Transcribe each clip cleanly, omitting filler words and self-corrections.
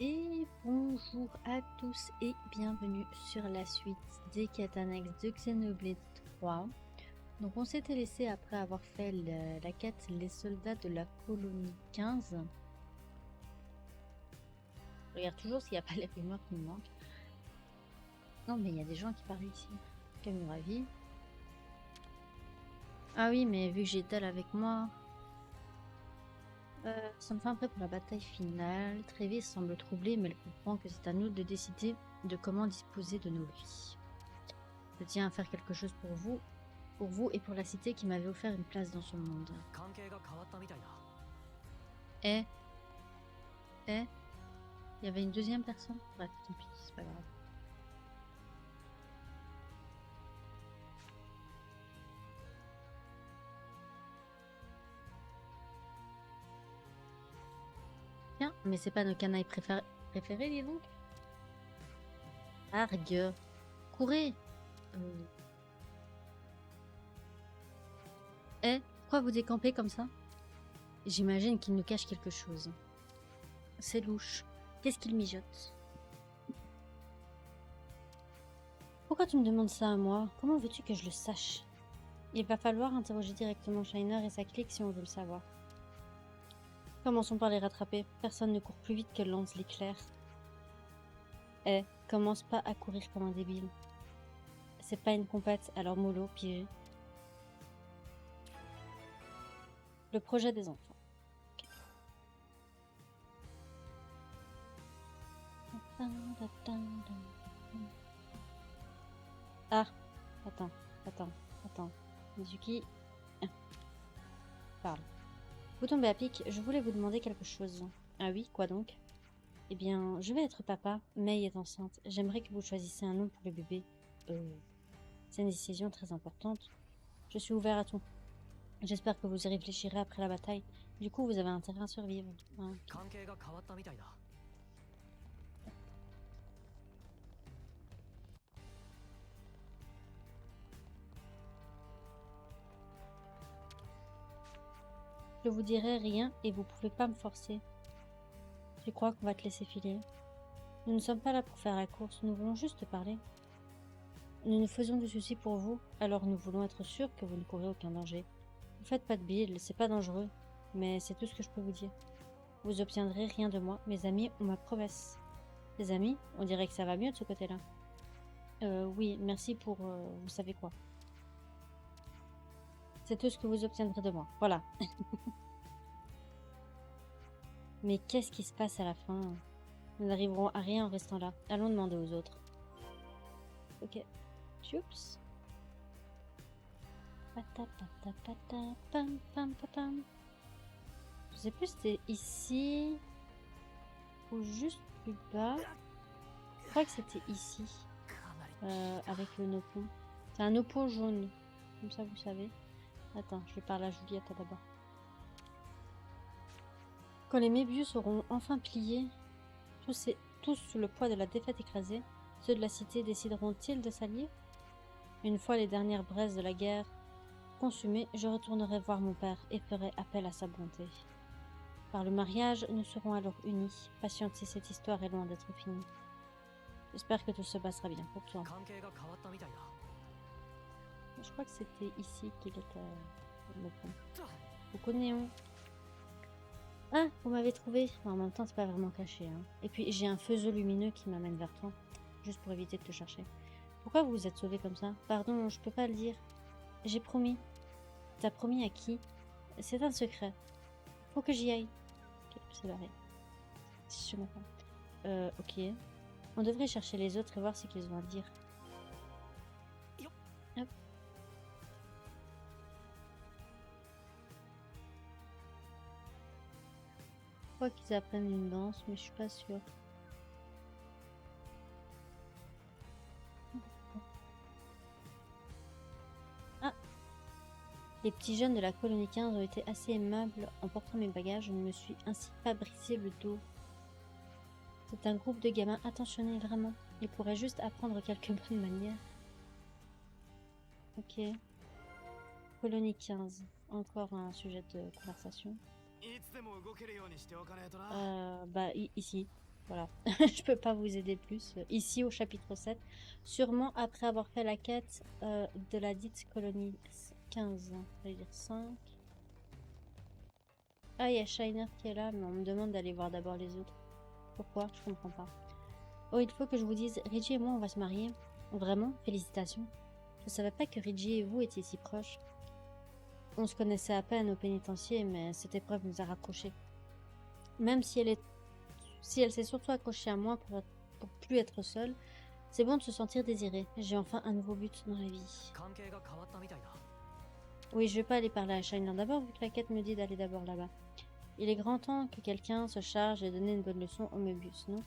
Et bonjour à tous et bienvenue sur la suite des quêtes annexes de Xenoblade 3. Donc on s'était laissé après avoir fait la quête Les soldats de la colonie 15. Je regarde toujours s'il n'y a pas les rumeurs qui me manquent. Non mais il y a des gens qui parlent ici. Kamuravi. Ah oui mais vu que j'ai Dal avec moi... ça me fait un peu pour la bataille finale. Trévis semble troublée mais elle comprend que c'est à nous de décider de comment disposer de nos vies. Je tiens à faire quelque chose pour vous et pour la cité qui m'avait offert une place dans son monde. Il y avait une deuxième personne. Bref, tant pis, c'est pas grave. Tiens, mais c'est pas nos canailles préférés, dis donc. Argue. Courez. Pourquoi vous décampez comme ça? J'imagine qu'il nous cache quelque chose. C'est louche. Qu'est-ce qu'il mijote? Pourquoi tu me demandes ça à moi? Comment veux-tu que je le sache? Il va falloir interroger directement Shiner et sa clique si on veut le savoir. Commençons par les rattraper. Personne ne court plus vite que lance l'éclair. Commence pas à courir comme un débile. C'est pas une compète, alors mollo, pigé. Le projet des enfants. Ah, attends. Mizuki, parle. Vous tombez à pic, je voulais vous demander quelque chose. Ah oui, quoi donc? Eh bien, je vais être papa. Mei est enceinte. J'aimerais que vous choisissiez un nom pour le bébé. C'est une décision très importante. Je suis ouvert à tout. J'espère que vous y réfléchirez après la bataille. Du coup, vous avez intérêt à survivre. Hein. Je vous dirai rien et vous pouvez pas me forcer. Je crois qu'on va te laisser filer. Nous ne sommes pas là pour faire la course, nous voulons juste parler. Nous nous faisons du souci pour vous, alors nous voulons être sûrs que vous ne courez aucun danger. Vous faites pas de bile, c'est pas dangereux, mais c'est tout ce que je peux vous dire. Vous obtiendrez rien de moi, mes amis ont ma promesse. Les amis, on dirait que ça va mieux de ce côté-là. Oui, merci pour vous savez quoi. C'est tout ce que vous obtiendrez de moi, voilà. Mais qu'est-ce qui se passe à la fin? Nous n'arriverons à rien en restant là. Allons demander aux autres. Ok. Choups. Je sais plus si c'était ici ou juste plus bas. Je crois que c'était ici. Avec le nopon. C'est un nopon jaune. Comme ça, vous savez. Attends, je vais parler à Juliette d'abord. Quand les Mébius auront enfin plié, tous sous le poids de la défaite écrasée, ceux de la cité décideront-ils de s'allier? Une fois les dernières braises de la guerre consumées, je retournerai voir mon père et ferai appel à sa bonté. Par le mariage, nous serons alors unis. Patientez, cette histoire est loin d'être finie. J'espère que tout se passera bien pour toi. Je crois que c'était ici qu'il était le pont. Coucou Néon. Ah, vous m'avez trouvé. En même temps, c'est pas vraiment caché. Hein. Et puis, j'ai un faisceau lumineux qui m'amène vers toi. Juste pour éviter de te chercher. Pourquoi vous vous êtes sauvé comme ça? Pardon, je peux pas le dire. J'ai promis. T'as promis à qui? C'est un secret. Faut que j'y aille. Ok, c'est barré. Je m'attends. Ok. On devrait chercher les autres et voir ce qu'ils ont à dire. Hop. Je crois qu'ils apprennent une danse, mais je suis pas sûre. Ah! Les petits jeunes de la colonie 15 ont été assez aimables en portant mes bagages. Je ne me suis ainsi pas brisé le dos. C'est un groupe de gamins attentionnés, vraiment. Ils pourraient juste apprendre quelques bonnes manières. Ok. Colonie 15. Encore un sujet de conversation. Bah, ici. Voilà, je peux pas vous aider plus. Ici, au chapitre 7, sûrement après avoir fait la quête de la dite colonie 15, ça veut dire 5. Ah, il y a Shiner qui est là, mais on me demande d'aller voir d'abord les autres. Pourquoi? Je comprends pas. Oh, il faut que je vous dise, Reggie et moi, on va se marier. Vraiment? Félicitations. Je savais pas que Reggie et vous étiez si proches. On se connaissait à peine au pénitencier, mais cette épreuve nous a rapprochés. Même si elle s'est surtout accrochée à moi pour plus être seule, c'est bon de se sentir désirée. J'ai enfin un nouveau but dans la vie. Oui, je vais pas aller parler à Shiner d'abord, vu que la quête me dit d'aller d'abord là-bas. Il est grand temps que quelqu'un se charge de donner une bonne leçon au Möbius, non?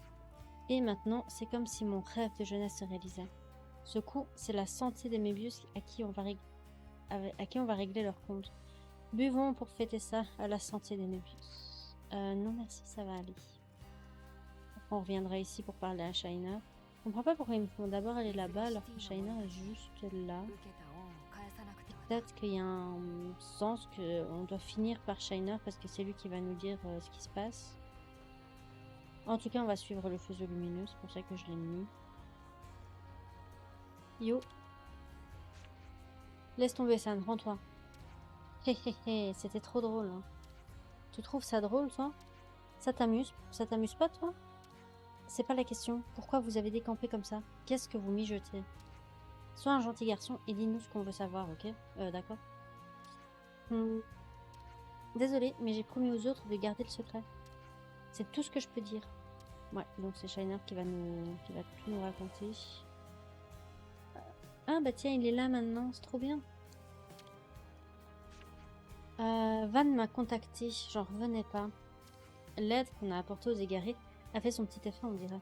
Et maintenant, c'est comme si mon rêve de jeunesse se réalisait. Ce coup, c'est la santé des Möbius à qui on va régler leur compte. Buvons pour fêter ça à la santé des Möbius. Non merci, ça va aller. Après, on reviendra ici pour parler à Shiner. Je comprends pas pourquoi ils me font d'abord aller là-bas alors que Shiner est juste là. Peut-être qu'il y a un sens qu'on doit finir par Shiner parce que c'est lui qui va nous dire ce qui se passe. En tout cas, on va suivre le fuseau lumineux, c'est pour ça que je l'ai mis. Yo. Laisse tomber, San, rends-toi. Hé hé hé, c'était trop drôle. Hein. Tu trouves ça drôle, toi? Ça t'amuse? Ça t'amuse pas, toi? C'est pas la question. Pourquoi vous avez décampé comme ça? Qu'est-ce que vous mijotez? Sois un gentil garçon et dis-nous ce qu'on veut savoir, ok? D'accord. Désolée, mais j'ai promis aux autres de garder le secret. C'est tout ce que je peux dire. Ouais, donc c'est Shiner qui va tout nous raconter. Ah bah tiens, il est là maintenant, c'est trop bien. Van m'a contacté, j'en revenais pas. L'aide qu'on a apportée aux égarés a fait son petit effet, on dirait.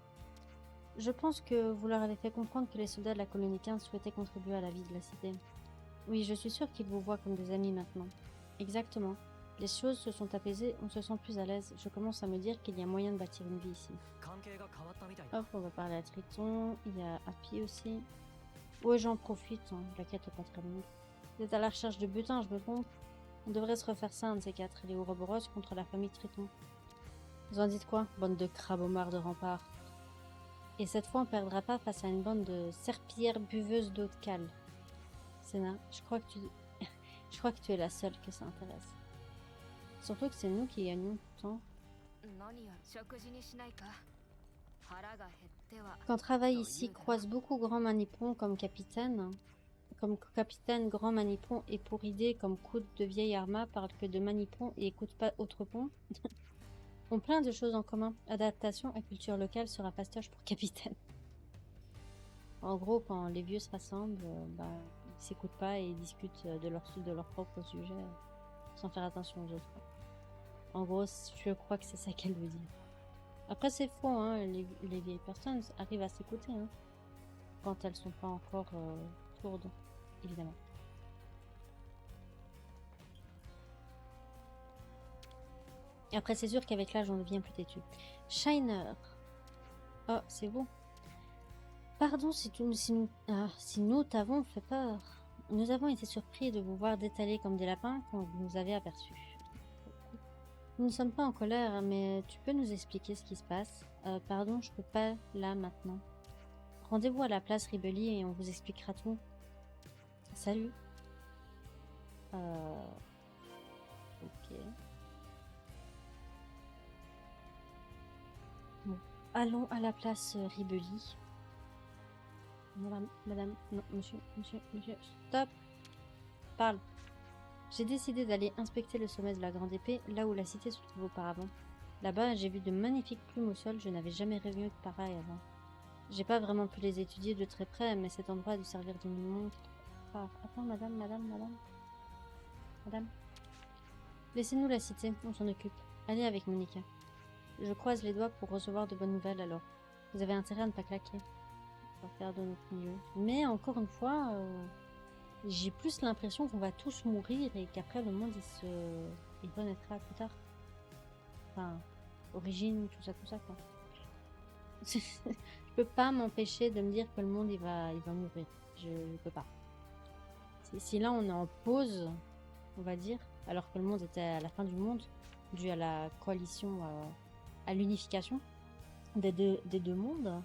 Je pense que vous leur avez fait comprendre que les soldats de la colonie 15 souhaitaient contribuer à la vie de la cité. Oui, je suis sûre qu'ils vous voient comme des amis maintenant. Exactement. Les choses se sont apaisées, on se sent plus à l'aise. Je commence à me dire qu'il y a moyen de bâtir une vie ici. Hop, on va parler à Triton. Il y a Happy aussi. Ouais, j'en profite, hein. La quête est pas très longue. Vous êtes à la recherche de butin, je me trompe. On devrait se refaire ça, un de ces quatre. Les Ouroboros contre la famille Triton. Vous en dites quoi, bande de crabomards de rempart? Et cette fois, on perdra pas face à une bande de serpillères buveuses d'eau de cale. Senna, je crois que tu es la seule que ça intéresse. Surtout que c'est nous qui gagnons tout le temps. Quand travaille ici, croise beaucoup Grand Manipon comme capitaine Grand Manipon et pour idée comme coude de vieille Arma parle que de Manipon et écoute pas autre pont. Ont plein de choses en commun. Adaptation à culture locale sera fastoche pour capitaine. En gros, quand les vieux se rassemblent, ils s'écoutent pas et ils discutent de leur propre sujet sans faire attention aux autres. En gros, je crois que c'est ça qu'elle veut dire. Après, c'est faux, hein, les vieilles personnes arrivent à s'écouter, hein, quand elles sont pas encore sourdes, évidemment. Après, c'est sûr qu'avec l'âge, on devient plus têtu. Shiner. Oh, c'est vous. Pardon si nous t'avons fait peur. Nous avons été surpris de vous voir détaler comme des lapins quand vous nous avez aperçus. Nous ne sommes pas en colère, mais tu peux nous expliquer ce qui se passe? Pardon, je peux pas là maintenant. Rendez-vous à la place Ribelli et on vous expliquera tout. Salut. Ok. Bon. Allons à la place Ribelli. Madame, non, monsieur, stop. Parle. J'ai décidé d'aller inspecter le sommet de la Grande Épée, là où la cité se trouve auparavant. Là-bas, j'ai vu de magnifiques plumes au sol, je n'avais jamais rêvé de pareil avant. J'ai pas vraiment pu les étudier de très près, mais cet endroit a dû servir de montre. Ah, attends, madame. Laissez-nous la cité, on s'en occupe. Allez avec Monica. Je croise les doigts pour recevoir de bonnes nouvelles alors. Vous avez intérêt à ne pas claquer. On va faire de notre mieux. Mais encore une fois, j'ai plus l'impression qu'on va tous mourir et qu'après le monde il renaîtra plus tard. Enfin, origine, tout ça quoi. Je peux pas m'empêcher de me dire que le monde il va mourir. Je peux pas. Si là on est en pause, on va dire, alors que le monde était à la fin du monde, dû à la coalition, à l'unification, des deux mondes.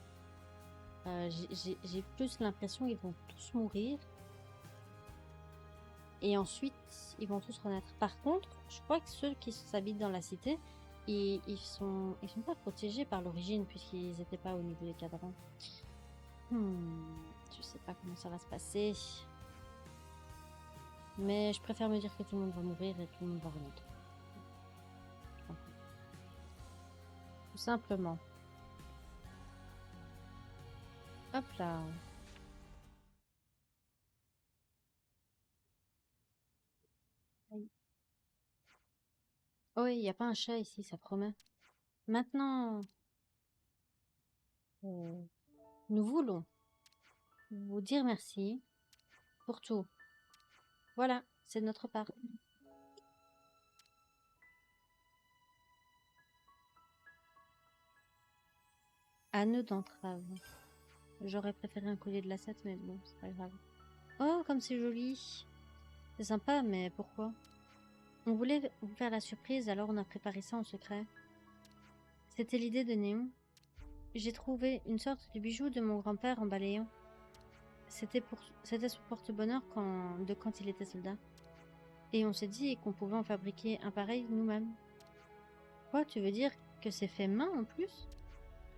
J'ai plus l'impression qu'ils vont tous mourir. Et ensuite, ils vont tous renaître. Par contre, je crois que ceux qui s'habitent dans la cité, ils sont pas protégés par l'origine, puisqu'ils n'étaient pas au niveau des cadrans. Je sais pas comment ça va se passer. Mais je préfère me dire que tout le monde va mourir et tout le monde va renaître. Tout simplement. Hop là. Oh oui, il n'y a pas un chat ici, ça promet. Maintenant, nous voulons vous dire merci pour tout. Voilà, c'est de notre part. Anneau d'entrave. J'aurais préféré un collier de lacette, mais bon, c'est pas grave. Oh, comme c'est joli. C'est sympa, mais pourquoi? On voulait vous faire la surprise, alors on a préparé ça en secret. C'était l'idée de Néon. J'ai trouvé une sorte de bijou de mon grand-père en balayant. C'était son porte-bonheur quand il était soldat. Et on s'est dit qu'on pouvait en fabriquer un pareil nous-mêmes. Quoi, tu veux dire que c'est fait main en plus?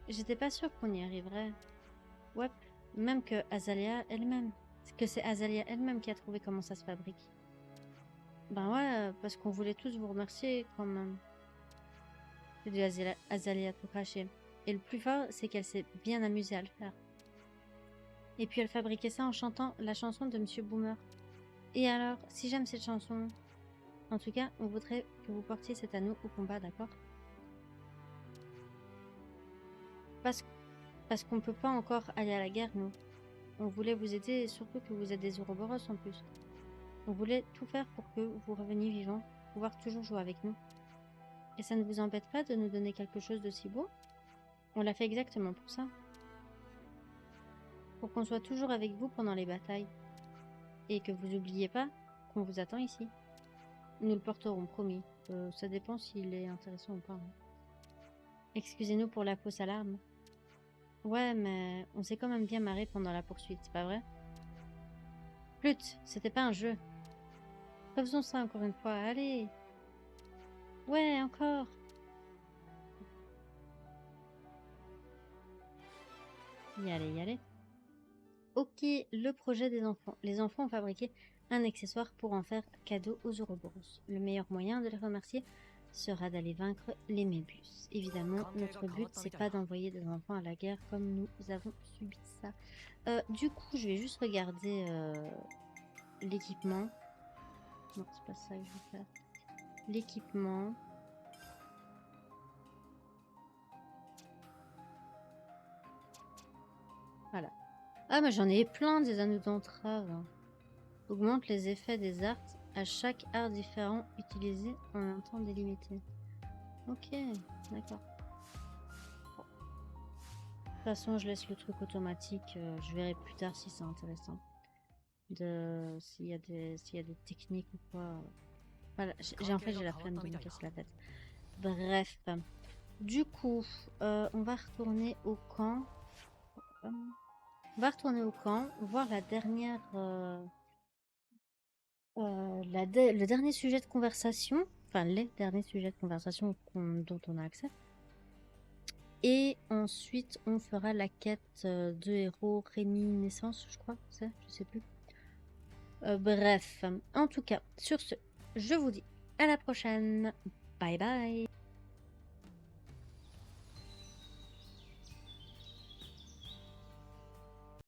J'étais pas sûre qu'on y arriverait. Ouais, même que Azalia elle-même. Que c'est Azalia elle-même qui a trouvé comment ça se fabrique. Ben ouais, parce qu'on voulait tous vous remercier quand même. C'est du Azalia tout craché. Et le plus fort, c'est qu'elle s'est bien amusée à le faire. Et puis elle fabriquait ça en chantant la chanson de Monsieur Boomer. Et alors, si j'aime cette chanson, en tout cas, on voudrait que vous portiez cet anneau au combat, d'accord? Parce qu'on peut pas encore aller à la guerre, nous. On voulait vous aider, et surtout que vous êtes des Ouroboros en plus. On voulait tout faire pour que vous reveniez vivants, pouvoir toujours jouer avec nous. Et ça ne vous embête pas de nous donner quelque chose de si beau? On l'a fait exactement pour ça. Pour qu'on soit toujours avec vous pendant les batailles. Et que vous n'oubliez pas qu'on vous attend ici. Nous le porterons, promis. Ça dépend s'il est intéressant ou pas. Hein. Excusez-nous pour la fausse alarme. Ouais, mais on s'est quand même bien marré pendant la poursuite, c'est pas vrai? Flûte, c'était pas un jeu. Refaisons ça encore une fois, allez. Ouais, encore. Y aller, y aller. Ok, le projet des enfants. Les enfants ont fabriqué un accessoire pour en faire cadeau aux Ouroboros. Le meilleur moyen de les remercier sera d'aller vaincre les Mébius. Évidemment, notre but, c'est pas d'envoyer des enfants à la guerre comme nous avons subi ça. Du coup, je vais juste regarder l'équipement. Non, c'est pas ça que je veux faire. L'équipement. Voilà. Ah, mais j'en ai plein des anneaux d'entrave. Augmente les effets des arts à chaque art différent utilisé en un temps délimité. Ok, d'accord. Bon. De toute façon, je laisse le truc automatique. Je verrai plus tard si c'est intéressant. S'il y a des techniques ou quoi. Voilà, j'ai la flemme de me casser la tête. Bref. Du coup, on va retourner au camp. On va retourner au camp, voir la dernière... le dernier sujet de conversation, enfin les derniers sujets de conversation dont on a accès. Et ensuite, on fera la quête de héros réminiscence, je crois, je sais plus. Bref, en tout cas, sur ce, je vous dis à la prochaine. Bye bye.